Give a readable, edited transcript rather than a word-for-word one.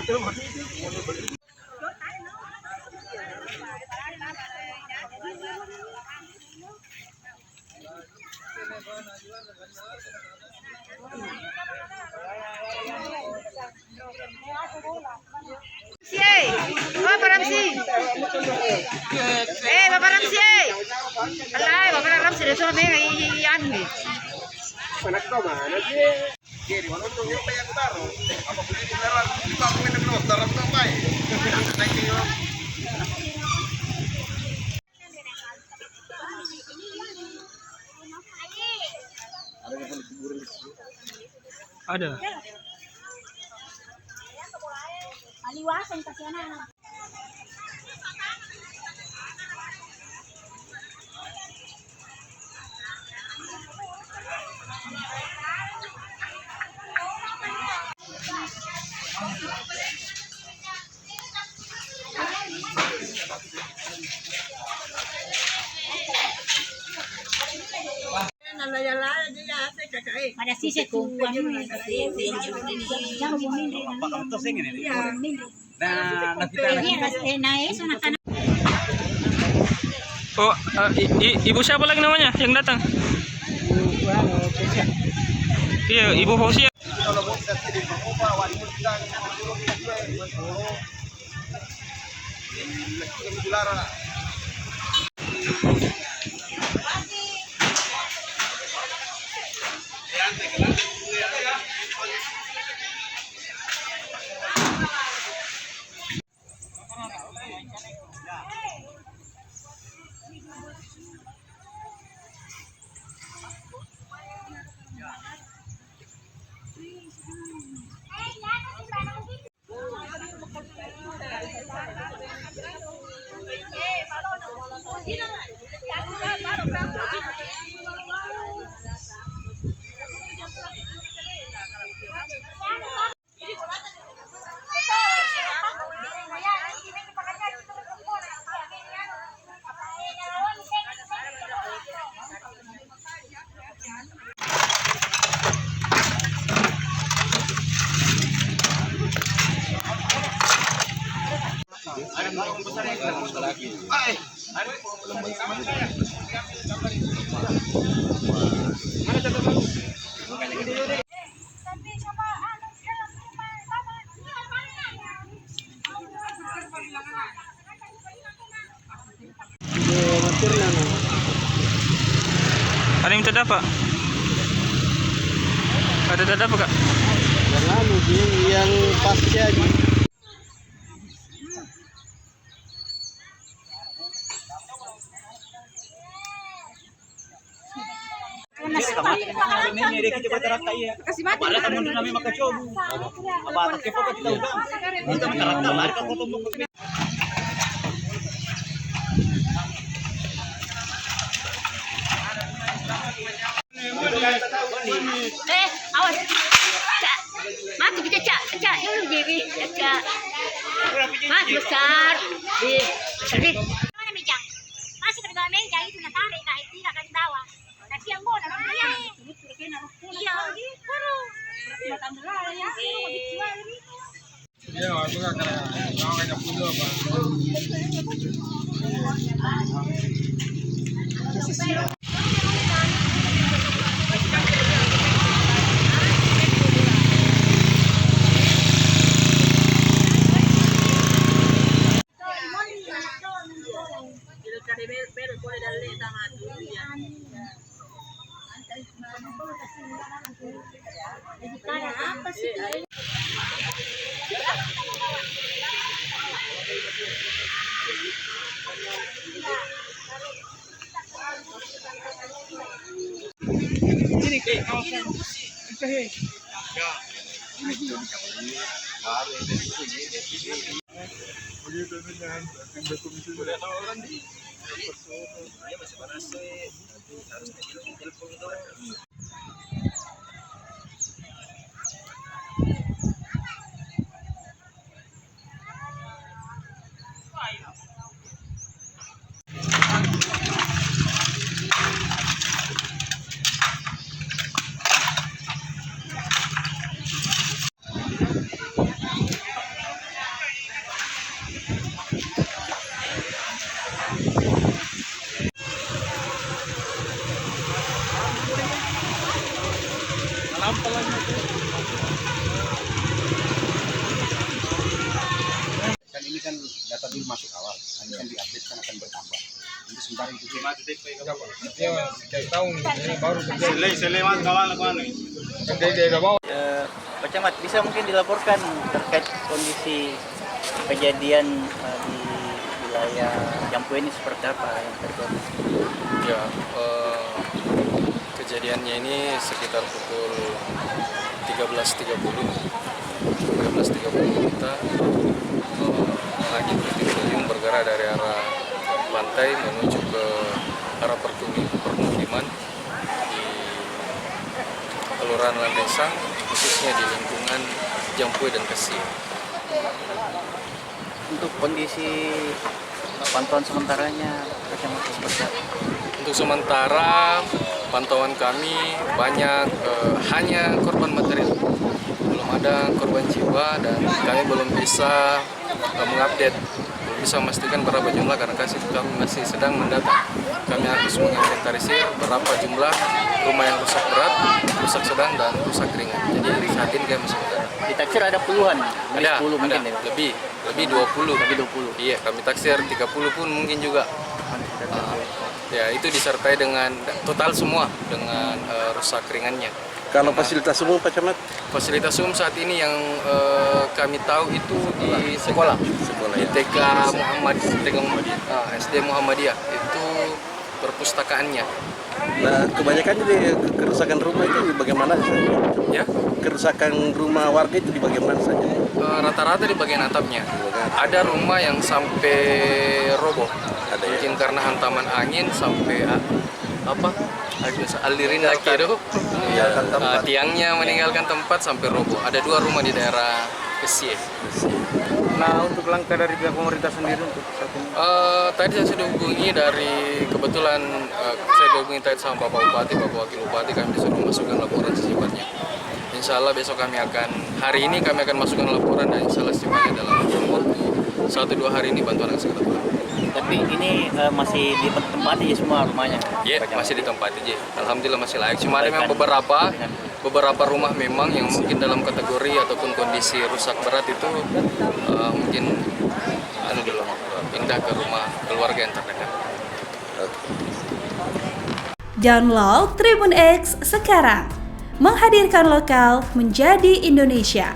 Bapak Ramsi. Bapak Ramsi. Alay, Bapak Ramsi dito na may iyan eh. Anak ko mana sih? Kiri mana tuh yang pengen taruh? Apa beli di darat? Di bawah ini terus darat sampai. Thank you. Ada. Aliwasan kasi anak. Pada sisi tuan Oh, ibu siapa lagi namanya yang datang? Iya, Ibu Fausia. Ada yang minta apa? Ada apa kak? Yang anu yang pasti aja. Kasih mati. Para kamu namin makacobo. Apa kepo ka kita udah. Kita makarakta lari ka ko tumbok. Awas. Cak. Mati kita cak. Cak dulu Dewi. Cak. Mati besar. Di. Mana meja? Masih kedua meja itu natarik kahit tidak akan bawa. Tapi yang mau naruh dia. Iya. Baru. Iya, waktu kan kalau kayak pulau apa. Apa sih? data dulu masuk awal, nanti kan diupdate kan akan bertambah. Untuk sementara itu Pak Camat, bisa mungkin dilaporkan terkait kondisi kejadian di wilayah Jampu ini seperti apa yang terjadi? Ya, kejadiannya ini sekitar pukul 13.30 kita lagi bertimbun bergerak dari arah pantai menuju ke arah permukiman di Kelurahan Landesang, khususnya di lingkungan Jampuy dan Kesi. Untuk kondisi pantauan sementaranya, Pak Camat, seperti apa? Untuk sementara pantauan kami banyak hanya korban material, belum ada korban jiwa dan kami belum bisa mengupdate, belum bisa memastikan berapa jumlah karena kami masih sedang mendata. Kami harus menginventarisir berapa jumlah rumah yang rusak berat, rusak sedang dan rusak ringan. Jadi saat ini kami masih mendata. Ditaksir ada puluhan, Ada, 10 mungkin ada, ya? lebih 20. Lebih 20. Iya, kami taksir 30 pun mungkin juga. Ya, itu disertai dengan total semua dengan rusak ringannya. kalau fasilitas umum Pak Camat, Fasilitas umum saat ini yang kami tahu itu di sekolah, di TK SD Muhammadiyah itu perpustakaannya. nah kebanyakan di kerusakan rumah itu di bagaimana saja? Ya, Kerusakan rumah warga itu di bagaimana saja? rata-rata di bagian atapnya. Ada rumah yang sampai roboh, mungkin karena hantaman angin sampai alirin lagi itu, tiangnya meninggalkan tempat sampai roboh. Ada 2 rumah di daerah Kesi. Nah, untuk langkah dari pihak pemerintah sendiri untuk saat ini? Tadi saya sudah hubungi kebetulan saya dihubungi tadi sama Bapak Bupati, Bapak Wakil Bupati, kami disuruh masukkan laporan secepatnya. Insya Allah besok hari ini kami akan masukkan laporan dan insya Allah secepatnya dalam waktu 1-2 hari ini bantuan akan segera pulang. Tapi ini masih ditempati ya semua rumahnya? Iya, masih ditempati aja. Alhamdulillah masih layak. Cuma ada memang beberapa rumah memang yang mungkin dalam kategori ataupun kondisi rusak berat itu mungkin pindah ke rumah keluarga yang terdekat. Download Tribun X sekarang, menghadirkan lokal menjadi Indonesia.